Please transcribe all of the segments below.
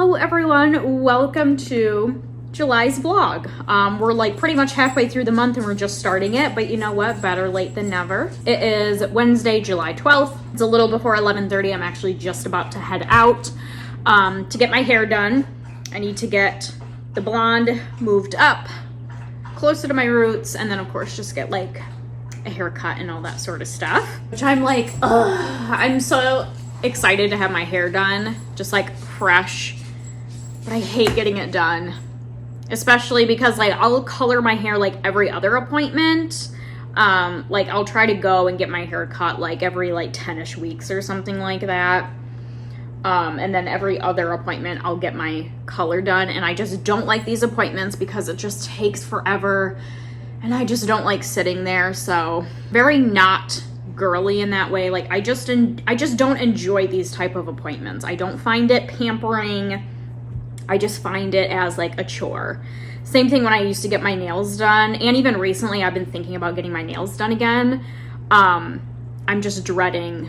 Hello everyone, welcome to July's vlog. We're like pretty much halfway through the month and we're just starting it, but you know what, better late than never. It is Wednesday, July 12th. It's a little before 11:30. I'm actually just about to head out to get my hair done. I need to get the blonde moved up closer to my roots, and then of course just get like a haircut and all that sort of stuff, which I'm like, I'm so excited to have my hair done, just like fresh, but I hate getting it done, especially because like I'll color my hair like every other appointment. Like I'll try to go and get my hair cut like every like 10-ish weeks or something like that. And then every other appointment I'll get my color done, and I just don't like these appointments because it just takes forever and I just don't like sitting there. So very not girly in that way. Like I just don't enjoy these type of appointments. I don't find it pampering. I just find it as like a chore. Same thing when I used to get my nails done, and even recently I've been thinking about getting my nails done again. I'm just dreading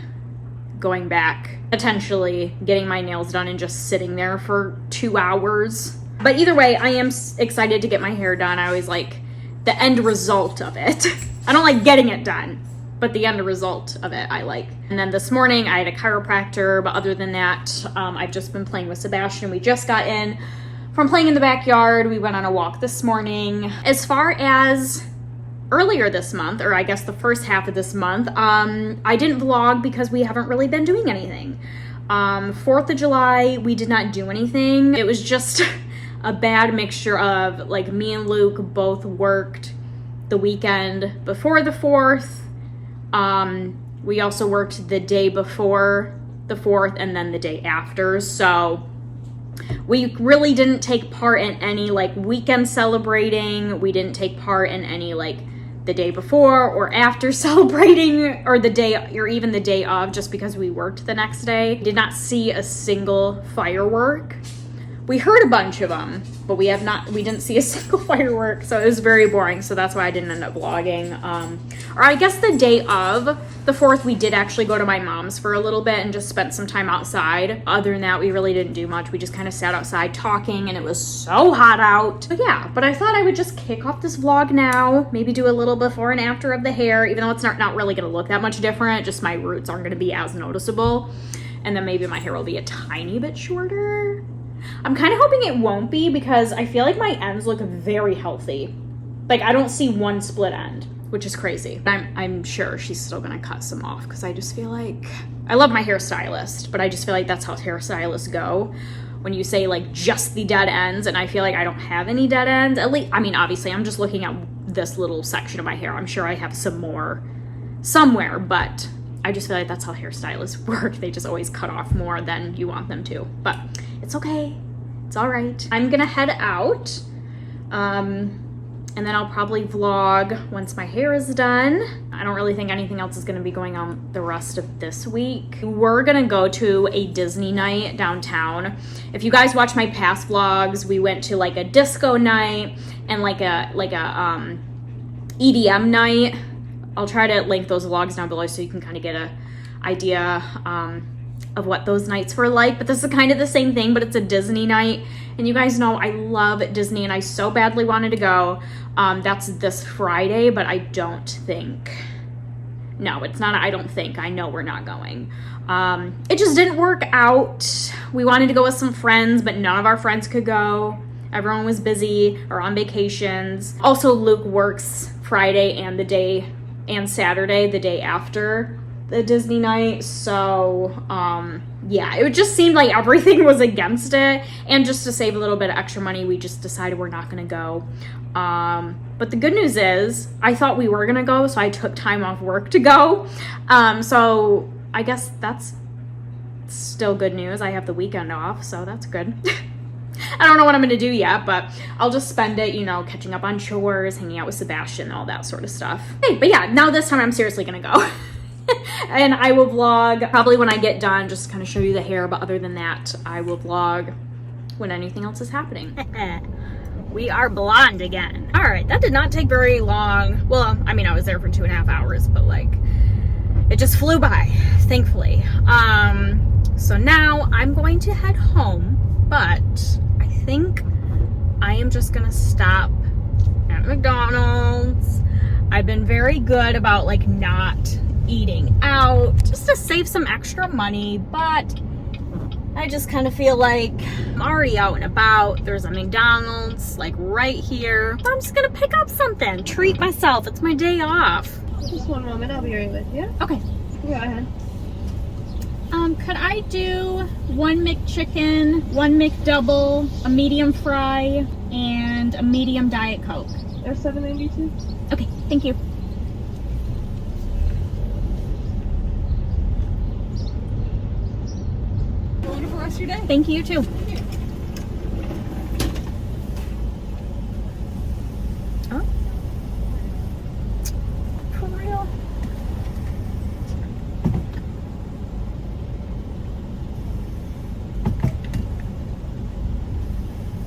going back, potentially getting my nails done and just sitting there for 2 hours. But either way, I am excited to get my hair done. I always like the end result of it. I don't like getting it done, but the end result of it I like. And then this morning I had a chiropractor, but other than that, I've just been playing with Sebastian. We just got in from playing in the backyard. We went on a walk this morning. As far as earlier this month, or I guess the first half of this month, I didn't vlog because we haven't really been doing anything. 4th of July, we did not do anything. It was just a bad mixture of like me and Luke both worked the weekend before the 4th. We also worked the day before the 4th and then the day after. So we really didn't take part in any like weekend celebrating. We didn't take part in any like the day before or after celebrating, or the day, or even the day of, just because we worked the next day. Did not see a single firework. We heard a bunch of them, but we didn't see a single firework, so it was very boring. So that's why I didn't end up vlogging. Or I guess the day of the 4th, we did actually go to my mom's for a little bit and just spent some time outside. Other than that, we really didn't do much. We just kind of sat outside talking, and it was so hot out. But yeah, but I thought I would just kick off this vlog now, maybe do a little before and after of the hair, even though it's not really gonna look that much different, just my roots aren't gonna be as noticeable. And then maybe my hair will be a tiny bit shorter. I'm kind of hoping it won't be, because I feel like my ends look very healthy. Like I don't see one split end, which is crazy. I'm sure she's still gonna cut some off, because I just feel like, I love my hairstylist, but I just feel like that's how hairstylists go. When you say like just the dead ends, and I feel like I don't have any dead ends. At least, I mean, obviously I'm just looking at this little section of my hair. I'm sure I have some more somewhere, but I just feel like that's how hairstylists work. They just always cut off more than you want them to, but it's okay. It's all right. I'm gonna head out, and then I'll probably vlog once my hair is done. I don't really think anything else is gonna be going on the rest of this week. We're gonna go to a Disney night downtown. If you guys watch my past vlogs, we went to like a disco night and like a EDM night. I'll try to link those vlogs down below so you can kind of get a idea of what those nights were like. But this is kind of the same thing, but it's a Disney night. And you guys know I love Disney, and I so badly wanted to go. That's this Friday, but I don't think, no, it's not, I don't think, I know we're not going. It just didn't work out. We wanted to go with some friends, but none of our friends could go. Everyone was busy or on vacations. Also, Luke works Friday and Saturday, the day after the Disney night. So yeah, it just seemed like everything was against it, and just to save a little bit of extra money, we just decided we're not gonna go. But the good news is I thought we were gonna go, so I took time off work to go. So I guess that's still good news. I have the weekend off, so that's good. I don't know what I'm gonna do yet, but I'll just spend it, you know, catching up on chores, hanging out with Sebastian, all that sort of stuff. Hey, but yeah, now this time I'm seriously gonna go. And I will vlog probably when I get done, just kind of show you the hair, but other than that, I will vlog when anything else is happening. We are blonde again. All right, that did not take very long. Well, I mean, I was there for 2.5 hours, but like, it just flew by, thankfully. So now I'm going to head home, but am just gonna stop at McDonald's. I've been very good about like not eating out just to save some extra money, but I just kind of feel like I'm already out and about. There's a McDonald's like right here. So I'm just gonna pick up something, treat myself. It's my day off. Just one moment, I'll be right with you. Okay. Go ahead. Could I do one McChicken, one McDouble, a medium fry, and a medium Diet Coke? They're $7.92. Okay, thank you. Wonderful rest of your day. Thank you, you too. Oh. For real?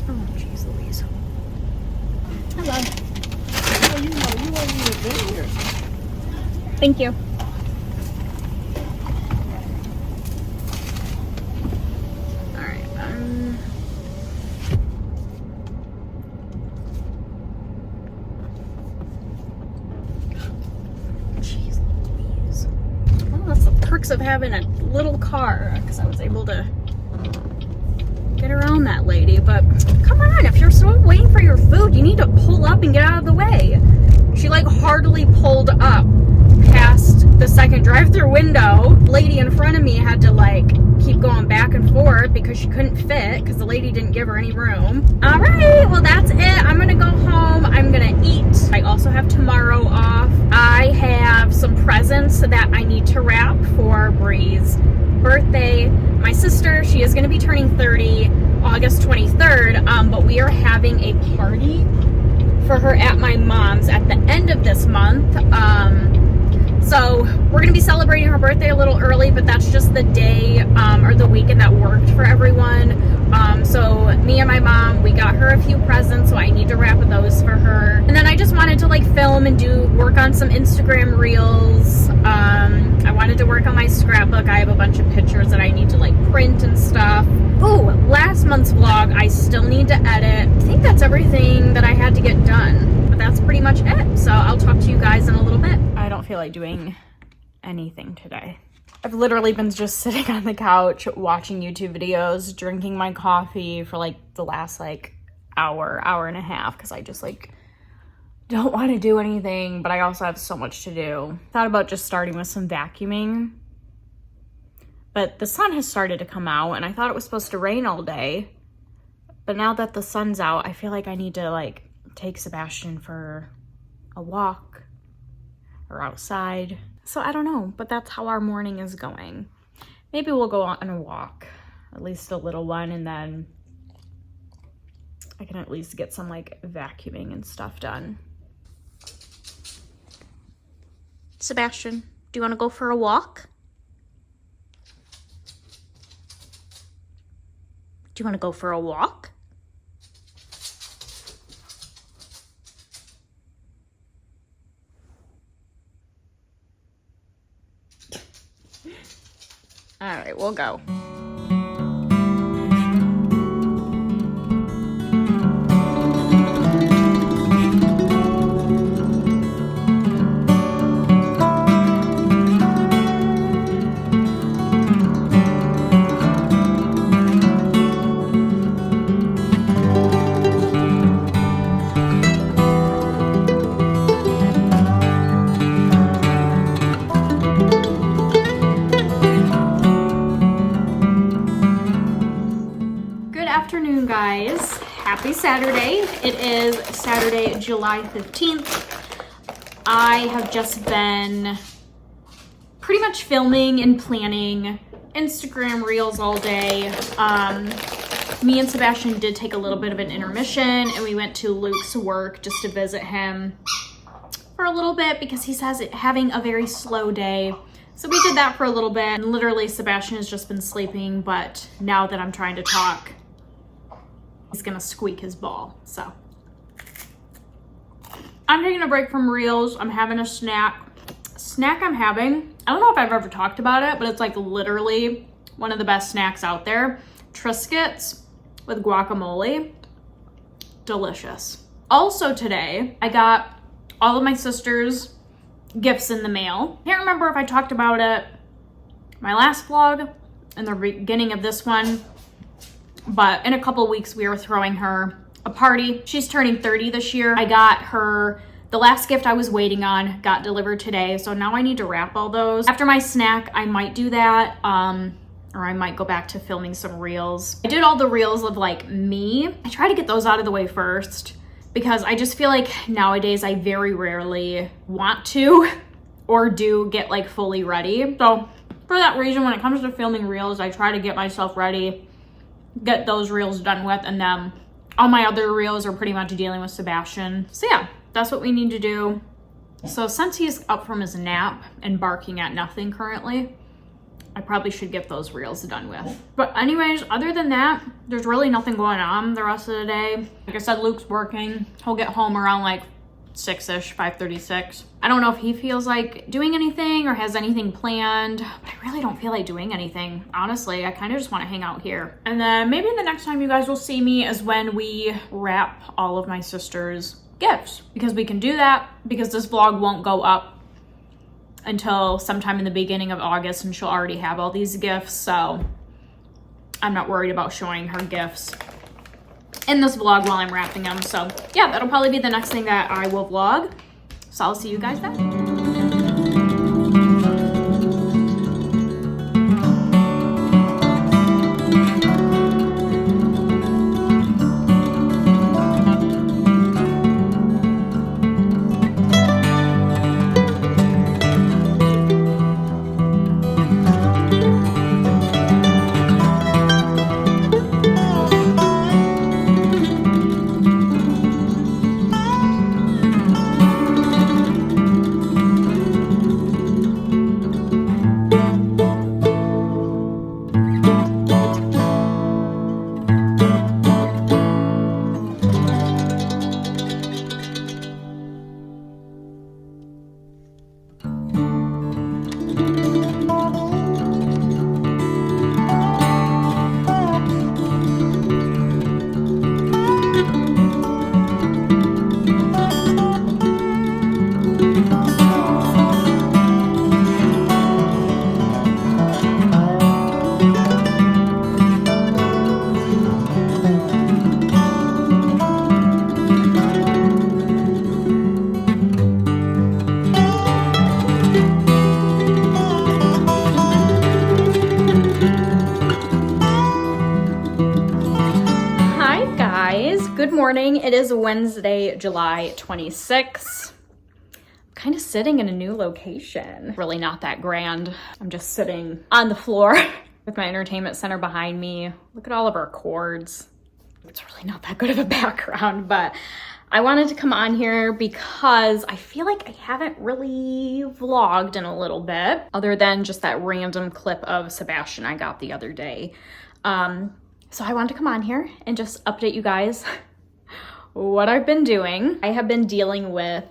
Oh, jeez Louise. Hello. Oh, you know, you weren't even been here. Thank you. Of having a little car because I was able to get around that lady, but come on, if you're still waiting for your food, you need to pull up and get out of the way. She like hardly pulled up past the second drive-through window. Lady in front of me had to like keep going back and forth because she couldn't fit because the lady didn't give her any room. All right, well that's it. I'm gonna go home. I'm gonna eat. I also have tomorrow off. I have some presents that I need to wrap for Bree's birthday. My sister, she is gonna be turning 30 August 23rd, but we are having a party for her at my mom's at the end of this month. So we're gonna be celebrating her birthday a little early, but that's just the day or the weekend that worked for everyone. So me and my mom, we got her a few presents, so I need to wrap those for her. And then I just wanted to like film and work on some Instagram reels. I wanted to work on my scrapbook. I have a bunch of pictures that I need to like print and stuff. Oh, last month's vlog, I still need to edit. I think that's everything that I had to get done. But that's pretty much it. So I'll talk to you guys in a little bit. I don't feel like doing anything today. I've literally been just sitting on the couch watching YouTube videos, drinking my coffee for like the last like hour and a half because I just like don't want to do anything, but I also have so much to do. Thought about just starting with some vacuuming, but the sun has started to come out and I thought it was supposed to rain all day. But now that the sun's out, I feel like I need to like take Sebastian for a walk or outside. So I don't know, but that's how our morning is going. Maybe we'll go on a walk, at least a little one, and then I can at least get some like vacuuming and stuff done. Sebastian, do you want to go for a walk? Do you want to go for a walk? All right, we'll go. Guys, happy Saturday. It is Saturday, July 15th. I have just been pretty much filming and planning Instagram reels all day. Me and Sebastian did take a little bit of an intermission and we went to Luke's work just to visit him for a little bit because he says having a very slow day. So we did that for a little bit, and literally Sebastian has just been sleeping, but now that I'm trying to talk, he's gonna squeak his ball. So I'm taking a break from reels. I'm having a snack. I'm having, I don't know if I've ever talked about it, but it's like literally one of the best snacks out there. Triscuits with guacamole. delicious. Also today, I got all of my sister's gifts in the mail. Can't remember if I talked about it my last vlog in the beginning of this one, but in a couple weeks we are throwing her a party. She's turning 30 this year. I got her the last gift I was waiting on, got delivered today, so now I need to wrap all those. After my snack, I might do that, or I might go back to filming some reels. I did all the reels of like me. I try to get those out of the way first because I just feel like nowadays I very rarely want to or do get like fully ready. So for that reason, when it comes to filming reels, I try to get myself ready, get those reels done with, and then all my other reels are pretty much dealing with Sebastian. So yeah, that's what we need to do. So since he's up from his nap and barking at nothing currently, I probably should get those reels done with. But anyways, other than that, there's really nothing going on the rest of the day. Like I said, Luke's working. He'll get home around like 6-ish, 5:36. I don't know if he feels like doing anything or has anything planned, but I really don't feel like doing anything. Honestly, I kind of just want to hang out here. And then maybe the next time you guys will see me is when we wrap all of my sister's gifts, because we can do that because this vlog won't go up until sometime in the beginning of August and she'll already have all these gifts, so I'm not worried about showing her gifts in this vlog while I'm wrapping them. So yeah, that'll probably be the next thing that I will vlog. So I'll see you guys then. Good morning. It is Wednesday, July 26th. I'm kind of sitting in a new location. Really not that grand. I'm just sitting on the floor with my entertainment center behind me. Look at all of our cords. It's really not that good of a background, but I wanted to come on here because I feel like I haven't really vlogged in a little bit, other than just that random clip of Sebastian I got the other day. So I wanted to come on here and just update you guys what I've been doing. I have been dealing with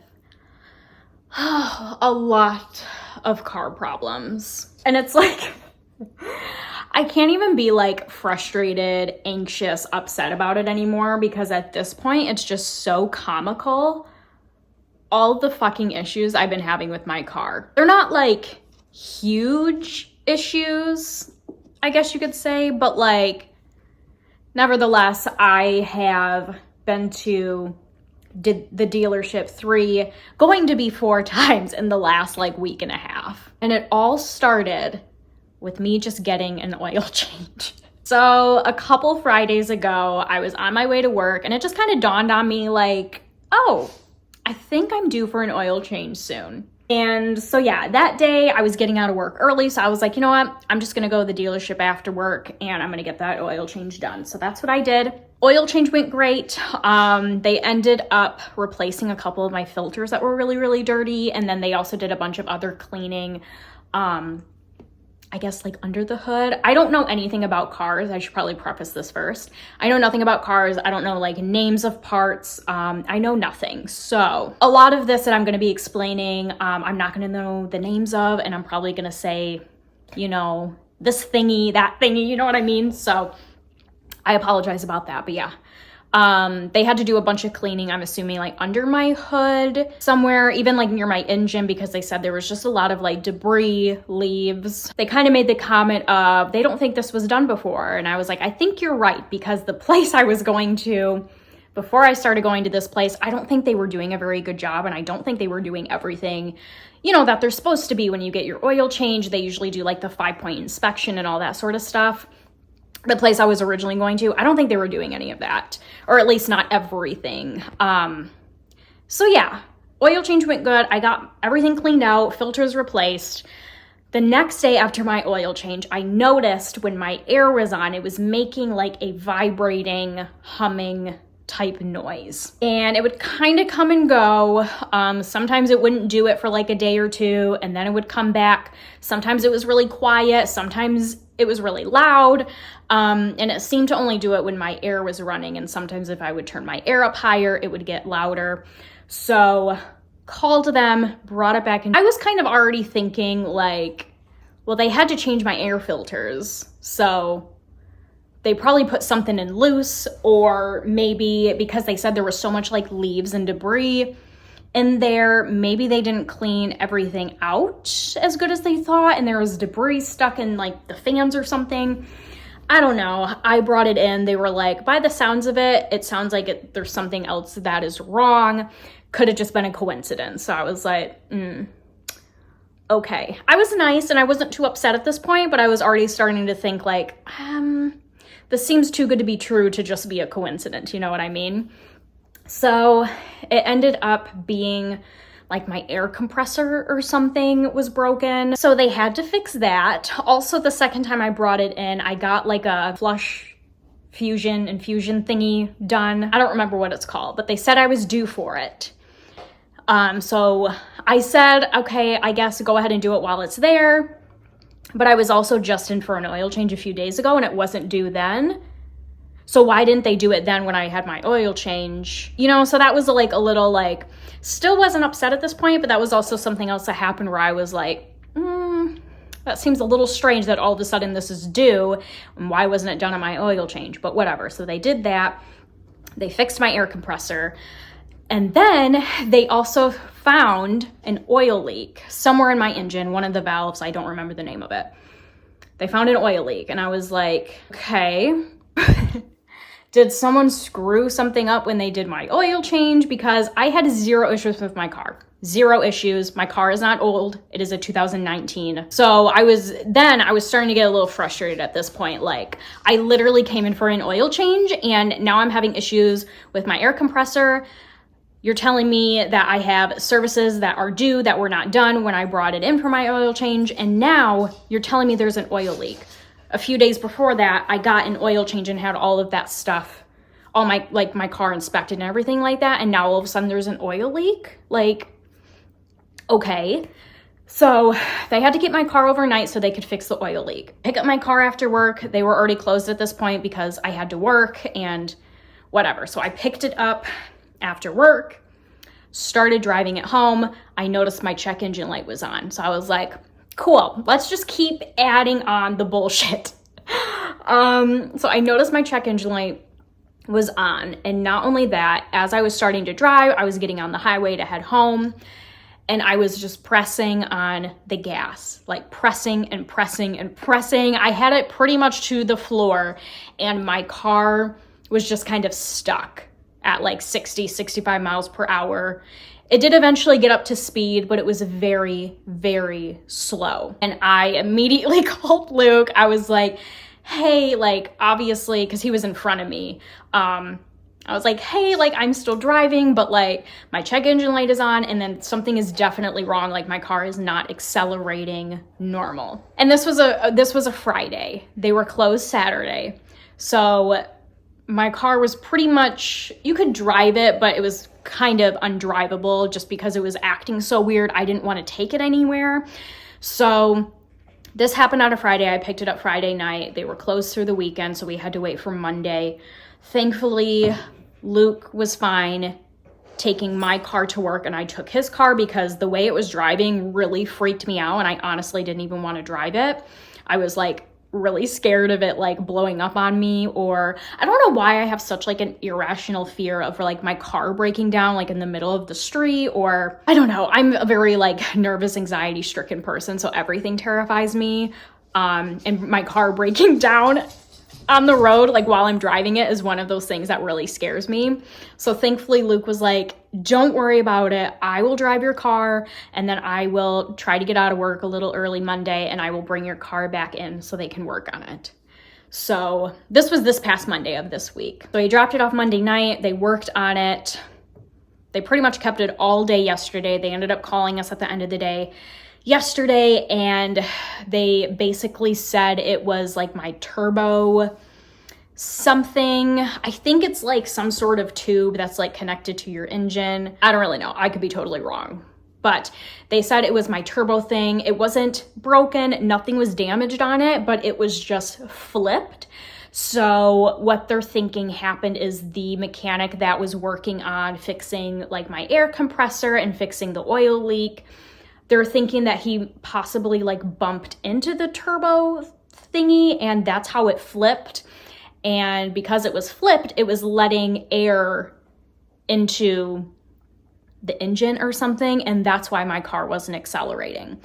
a lot of car problems. And it's like, I can't even be like frustrated, anxious, upset about it anymore, because at this point it's just so comical. All the fucking issues I've been having with my car. They're not like huge issues, I guess you could say, but like, nevertheless, I have been to the dealership going to be 4 times in the last like week and a half. And it all started with me just getting an oil change. So a couple Fridays ago, I was on my way to work and it just kind of dawned on me like, oh, I think I'm due for an oil change soon. And so yeah, that day I was getting out of work early. So I was like, you know what? I'm just going to go to the dealership after work and I'm going to get that oil change done. So that's what I did. Oil change went great. They ended up replacing a couple of my filters that were really, really dirty. And then they also did a bunch of other cleaning, I guess like under the hood. I don't know anything about cars. I should probably preface this first. I know nothing about cars. I don't know like names of parts. I know nothing. So a lot of this that I'm going to be explaining, I'm not going to know the names of, and I'm probably going to say, you know, this thingy, that thingy, you know what I mean? So I apologize about that, but yeah. They had to do a bunch of cleaning, I'm assuming like under my hood somewhere, even like near my engine, because they said there was just a lot of like debris, leaves. They kind of made the comment of, they don't think this was done before. And I was like, I think you're right, because the place I was going to, before I started going to this place, I don't think they were doing a very good job. And I don't think they were doing everything, you know, that they're supposed to be when you get your oil change. They usually do like the 5-point inspection and all that sort of stuff. The place I was originally going to, I don't think they were doing any of that, or at least not everything. So yeah, oil change went good. I got everything cleaned out, filters replaced. The next day after my oil change, I noticed when my air was on, it was making like a vibrating, humming type noise. And it would kind of come and go. Sometimes it wouldn't do it for like a day or two, and then it would come back. Sometimes it was really quiet. Sometimes it was really loud. And it seemed to only do it when my air was running. And sometimes if I would turn my air up higher, it would get louder. So called them, brought it back. And I was kind of already thinking like, well, they had to change my air filters. So they probably put something in loose, or maybe because they said there was so much like leaves and debris in there, maybe they didn't clean everything out as good as they thought, and there was debris stuck in like the fans or something. I don't know. I brought it in. They were like, by the sounds of it, it sounds like there's something else that is wrong. Could have just been a coincidence. So I was like, okay. I was nice and I wasn't too upset at this point, but I was already starting to think like, this seems too good to be true to just be a coincidence. You know what I mean? So it ended up being like my air compressor or something was broken. So they had to fix that. Also, the second time I brought it in, I got like a flush infusion thingy done. I don't remember what it's called, but they said I was due for it. So I said, okay, I guess go ahead and do it while it's there. But I was also just in for an oil change a few days ago and it wasn't due then. So why didn't they do it then when I had my oil change? You know, so that was like a little like, still wasn't upset at this point, but that was also something else that happened where I was like, that seems a little strange that all of a sudden this is due. And why wasn't it done on my oil change? But whatever. So they did that. They fixed my air compressor. And then they also found an oil leak somewhere in my engine, one of the valves. I don't remember the name of it. They found an oil leak. And I was like, okay. Did someone screw something up when they did my oil change? Because I had zero issues with my car. Zero issues. My car is not old. It is a 2019. So I was starting to get a little frustrated at this point. Like, I literally came in for an oil change and now I'm having issues with my air compressor. You're telling me that I have services that are due that were not done when I brought it in for my oil change. And now you're telling me there's an oil leak. A few days before that, I got an oil change and had all of that stuff, all my, like my car inspected and everything like that. And now all of a sudden there's an oil leak. Like, okay. So they had to get my car overnight so they could fix the oil leak. Pick up my car after work. They were already closed at this point because I had to work and whatever. So I picked it up after work, started driving it home. I noticed my check engine light was on. So I was like, cool, let's just keep adding on the bullshit. So I noticed my check engine light was on. And not only that, as I was starting to drive, I was getting on the highway to head home. And I was just pressing on the gas, like pressing and pressing and pressing. I had it pretty much to the floor and my car was just kind of stuck at like 60, 65 miles per hour. It did eventually get up to speed, but it was very, very slow. And I immediately called Luke. I was like, hey, like obviously, because he was in front of me. I was like, hey, like I'm still driving, but like my check engine light is on and then something is definitely wrong. Like my car is not accelerating normal. And this was a Friday. They were closed Saturday. So my car was pretty much, you could drive it, but it was kind of undrivable just because it was acting so weird. I didn't want to take it anywhere. So this happened on a Friday. I picked it up Friday night. They were closed through the weekend, so we had to wait for Monday. Thankfully, Luke was fine taking my car to work and I took his car because the way it was driving really freaked me out and I honestly didn't even want to drive it. I was like really scared of it like blowing up on me, or I don't know why I have such like an irrational fear of like my car breaking down like in the middle of the street, or I don't know. I'm a very like nervous, anxiety stricken person, so everything terrifies me. And my car breaking down on the road, like while I'm driving it, is one of those things that really scares me. So thankfully Luke was like, don't worry about it. I will drive your car, and then I will try to get out of work a little early Monday, and I will bring your car back in so they can work on it. So this was this past Monday of this week. So he dropped it off Monday night. They worked on it. They pretty much kept it all day yesterday. They ended up calling us at the end of the day yesterday, and they basically said it was like my turbo something. I think it's like some sort of tube that's like connected to your engine. I don't really know. I could be totally wrong. But they said it was my turbo thing. It wasn't broken. Nothing was damaged on it, but it was just flipped. So what they're thinking happened is the mechanic that was working on fixing like my air compressor and fixing the oil leak, they're thinking that he possibly like bumped into the turbo thingy, and that's how it flipped. And because it was flipped, it was letting air into the engine or something, and that's why my car wasn't accelerating.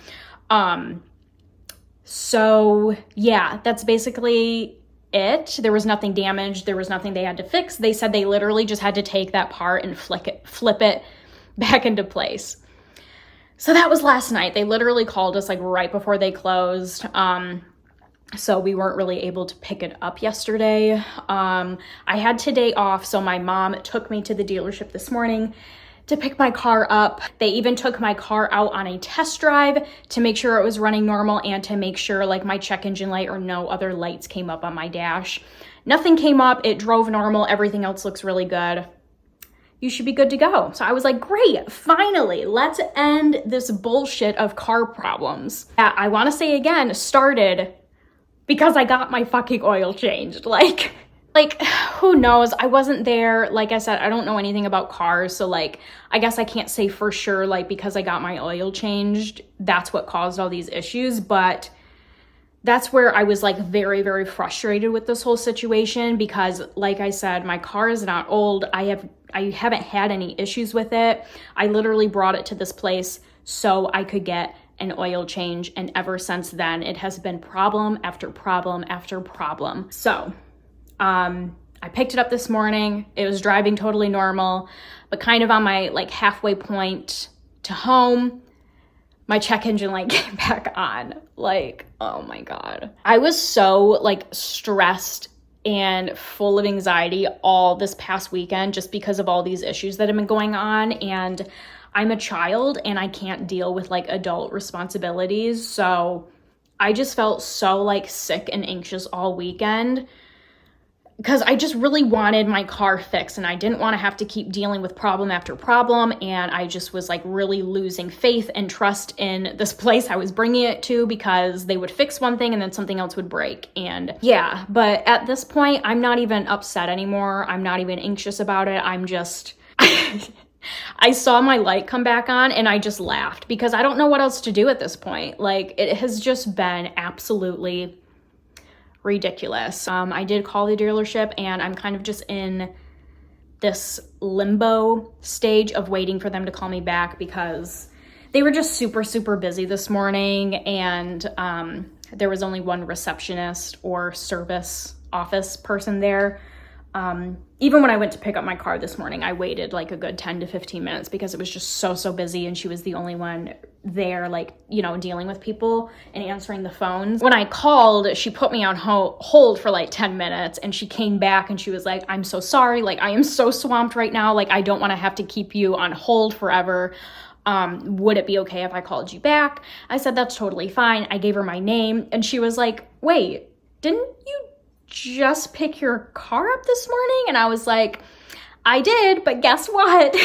So yeah, that's basically it. There was nothing damaged. There was nothing they had to fix. They said they literally just had to take that part and flip it back into place. So that was last night. They literally called us like right before they closed. So we weren't really able to pick it up yesterday. I had today off, so my mom took me to the dealership this morning to pick my car up. They even took my car out on a test drive to make sure it was running normal and to make sure like my check engine light or no other lights came up on my dash. Nothing came up. It drove normal. Everything else looks really good. You should be good to go. So I was like, great, finally, let's end this bullshit of car problems. Yeah, I want to say again, started because I got my fucking oil changed. Like, who knows? I wasn't there. Like I said, I don't know anything about cars. So like, I guess I can't say for sure, like because I got my oil changed, that's what caused all these issues. But that's where I was like very, very frustrated with this whole situation, because like I said, my car is not old. I haven't had any issues with it. I literally brought it to this place so I could get an oil change, and ever since then it has been problem after problem after problem. So I picked it up this morning. It was driving totally normal, but kind of on my like halfway point to home, my check engine light came back on. Like, oh my God. I was so like stressed and full of anxiety all this past weekend just because of all these issues that have been going on. And I'm a child and I can't deal with like adult responsibilities. So I just felt so like sick and anxious all weekend, because I just really wanted my car fixed and I didn't want to have to keep dealing with problem after problem. And I just was like really losing faith and trust in this place I was bringing it to, because they would fix one thing and then something else would break. And yeah, but at this point, I'm not even upset anymore. I'm not even anxious about it. I'm just, I saw my light come back on and I just laughed, because I don't know what else to do at this point. Like, it has just been absolutely ridiculous. I did call the dealership and I'm kind of just in this limbo stage of waiting for them to call me back, because they were just super, super busy this morning, and there was only one receptionist or service office person there. Even when I went to pick up my car this morning, I waited like a good 10 to 15 minutes because it was just so busy, and she was the only one there, like, you know, dealing with people and answering the phones. When I called, she put me on hold for like 10 minutes, and she came back and she was like, I'm so sorry. Like, I am so swamped right now. Like, I don't want to have to keep you on hold forever. Would it be okay if I called you back? I said, that's totally fine. I gave her my name, and she was like, wait, didn't you just pick your car up this morning? And I was like, I did, but guess what?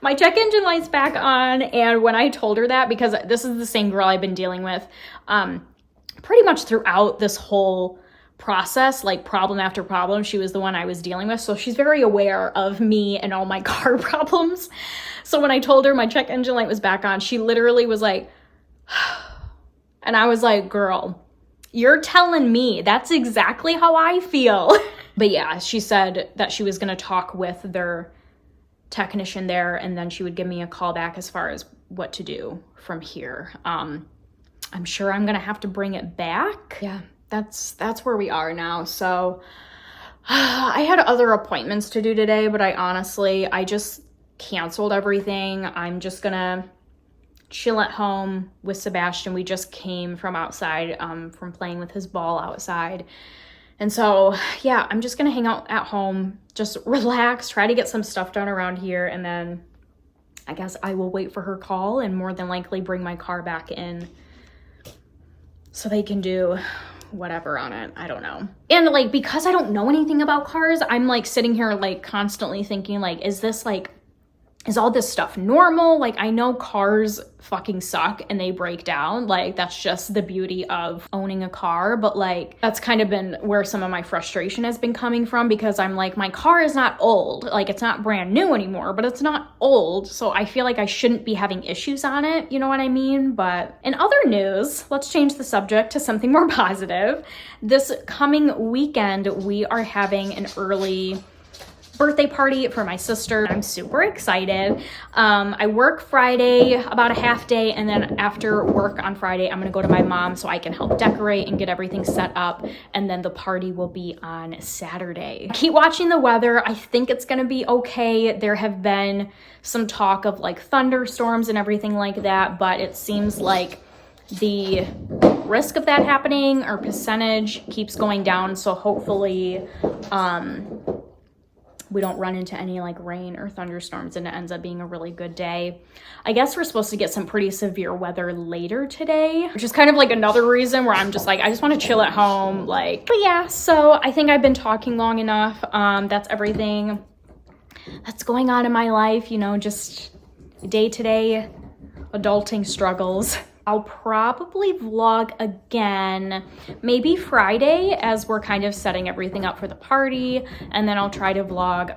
My check engine light's back on. And when I told her that, because this is the same girl I've been dealing with pretty much throughout this whole process, like problem after problem, she was the one I was dealing with. So she's very aware of me and all my car problems. So when I told her my check engine light was back on, she literally was like, and I was like, girl, You're telling me. That's exactly how I feel. But yeah, she said that she was going to talk with their technician there, and then she would give me a call back as far as what to do from here. I'm sure I'm going to have to bring it back. Yeah, that's where we are now. So I had other appointments to do today, but I just canceled everything. I'm just going to chill at home with Sebastian. We just came from outside, from playing with his ball outside. And so, yeah, I'm just gonna hang out at home, just relax, try to get some stuff done around here, and then I guess I will wait for her call and more than likely bring my car back in so they can do whatever on it. I don't know. And like, because I don't know anything about cars, I'm like sitting here like constantly thinking like, is all this stuff normal? Like, I know cars fucking suck and they break down. Like, that's just the beauty of owning a car. But like, that's kind of been where some of my frustration has been coming from, because I'm like, my car is not old. Like, it's not brand new anymore, but it's not old. So I feel like I shouldn't be having issues on it. You know what I mean? But in other news, let's change the subject to something more positive. This coming weekend, we are having an early birthday party for my sister. I'm super excited. I work Friday about a half day, and then after work on Friday, I'm gonna go to my mom so I can help decorate and get everything set up, and then the party will be on Saturday. Keep watching the weather. I think it's gonna be okay. There have been some talk of like thunderstorms and everything like that, but it seems like the risk of that happening, or percentage, keeps going down. So hopefully, we don't run into any like rain or thunderstorms, and it ends up being a really good day. I guess we're supposed to get some pretty severe weather later today, which is kind of like another reason where I'm just like, I just want to chill at home. Like, but yeah, so I think I've been talking long enough. That's everything that's going on in my life, you know, just day-to-day adulting struggles. I'll probably vlog again maybe Friday as we're kind of setting everything up for the party, and then I'll try to vlog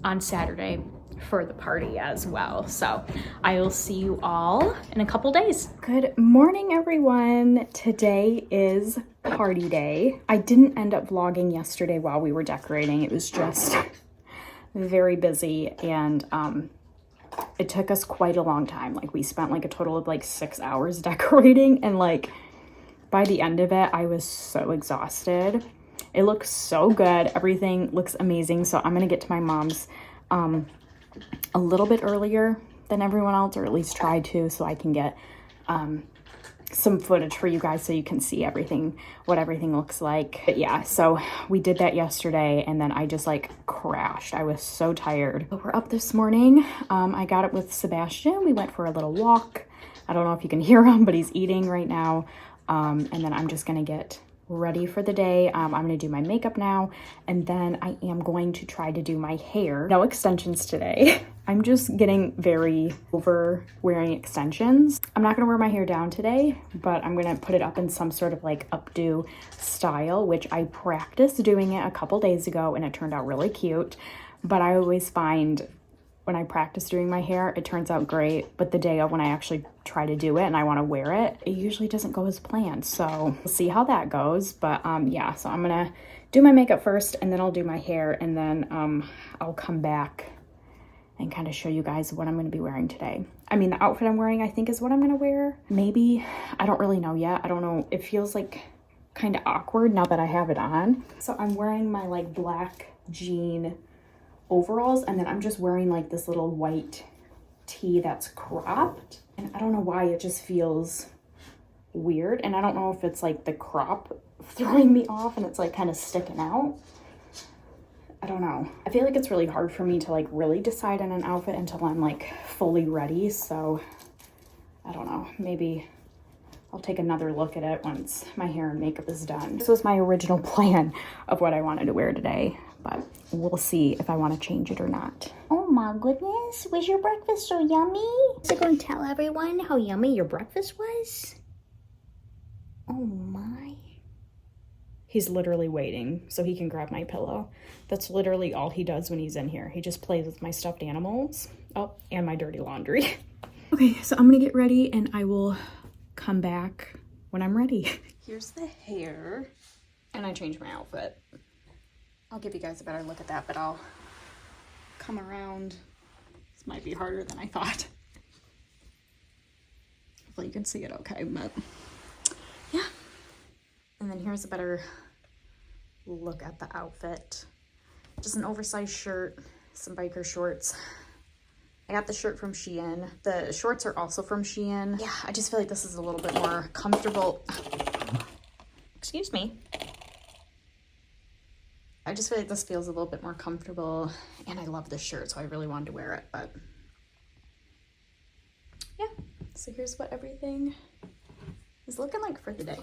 on Saturday for the party as well. So I will see you all in a couple days. Good morning, everyone. Today is party day. I didn't end up vlogging yesterday while we were decorating. It was just very busy, and it took us quite a long time. Like, we spent like a total of like 6 hours decorating, and like by the end of it, I was so exhausted. It looks so good. Everything looks amazing. So I'm gonna get to my mom's a little bit earlier than everyone else, or at least try to, so I can get some footage for you guys so you can see everything, what everything looks like. But yeah, so we did that yesterday, and then I just like crashed. I was so tired. But we're up this morning. I got up with Sebastian. We went for a little walk. I don't know if you can hear him, but he's eating right now. And then I'm just gonna get ready for the day. I'm gonna do my makeup now, and then I am going to try to do my hair. No extensions today. I'm just getting very over wearing extensions. I'm not gonna wear my hair down today, but I'm gonna put it up in some sort of like updo style, which I practiced doing it a couple days ago, and it turned out really cute. But I always find when I practice doing my hair, it turns out great, but the day of when I actually try to do it and I want to wear it, it usually doesn't go as planned. So we'll see how that goes. But yeah, so I'm gonna do my makeup first, and then I'll do my hair, and then I'll come back and kind of show you guys what I'm going to be wearing today. I mean, the outfit I'm wearing, I think, is what I'm going to wear. Maybe, I don't really know yet. I don't know. It feels like kind of awkward now that I have it on. So I'm wearing my like black jean overalls, and then I'm just wearing like this little white tee that's cropped, and I don't know why, it just feels weird, and I don't know if it's like the crop throwing me off and it's like kind of sticking out. I don't know. I feel like it's really hard for me to like really decide on an outfit until I'm like fully ready, so I don't know, maybe I'll take another look at it once my hair and makeup is done. This was my original plan of what I wanted to wear today, but we'll see if I want to change it or not. Oh my goodness, was your breakfast so yummy? So go and tell everyone how yummy your breakfast was? Oh my. He's literally waiting so he can grab my pillow. That's literally all he does when he's in here. He just plays with my stuffed animals. Oh, and my dirty laundry. Okay, so I'm gonna get ready, and I will come back when I'm ready. Here's the hair. And I changed my outfit. I'll give you guys a better look at that, but I'll come around. This might be harder than I thought. Hopefully you can see it okay, but yeah. And then here's a better look at the outfit. Just an oversized shirt, some biker shorts. I got the shirt from Shein. The shorts are also from Shein. Yeah, I just feel like this is a little bit more comfortable. Excuse me. I just feel like this feels a little bit more comfortable, and I love this shirt, so I really wanted to wear it, but yeah. So here's what everything is looking like for the day.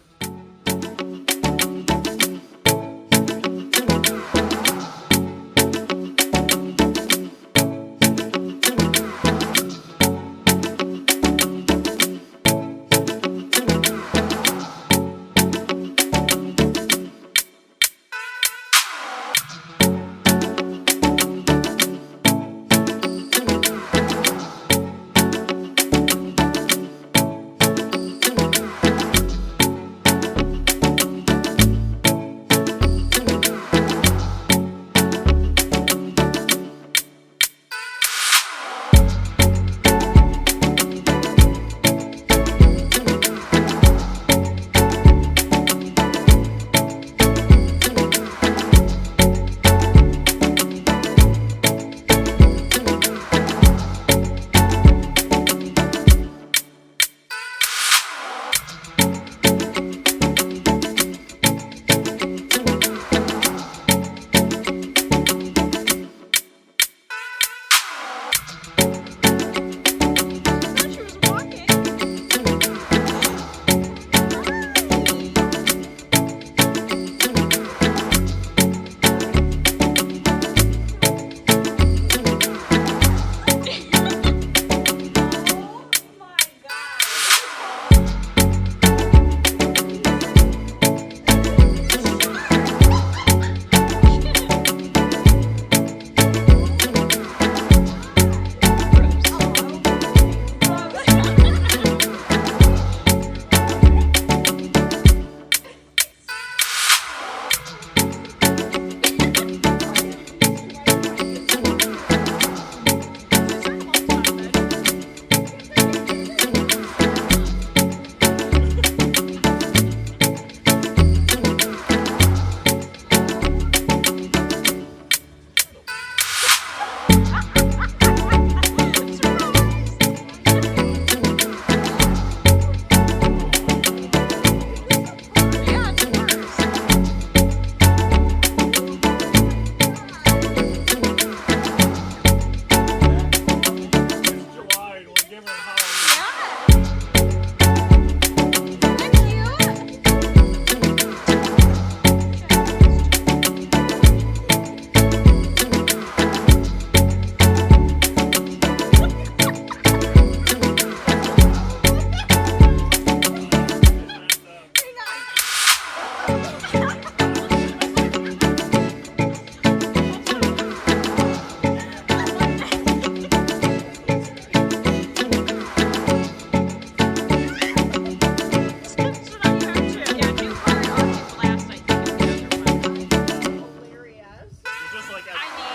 Just like I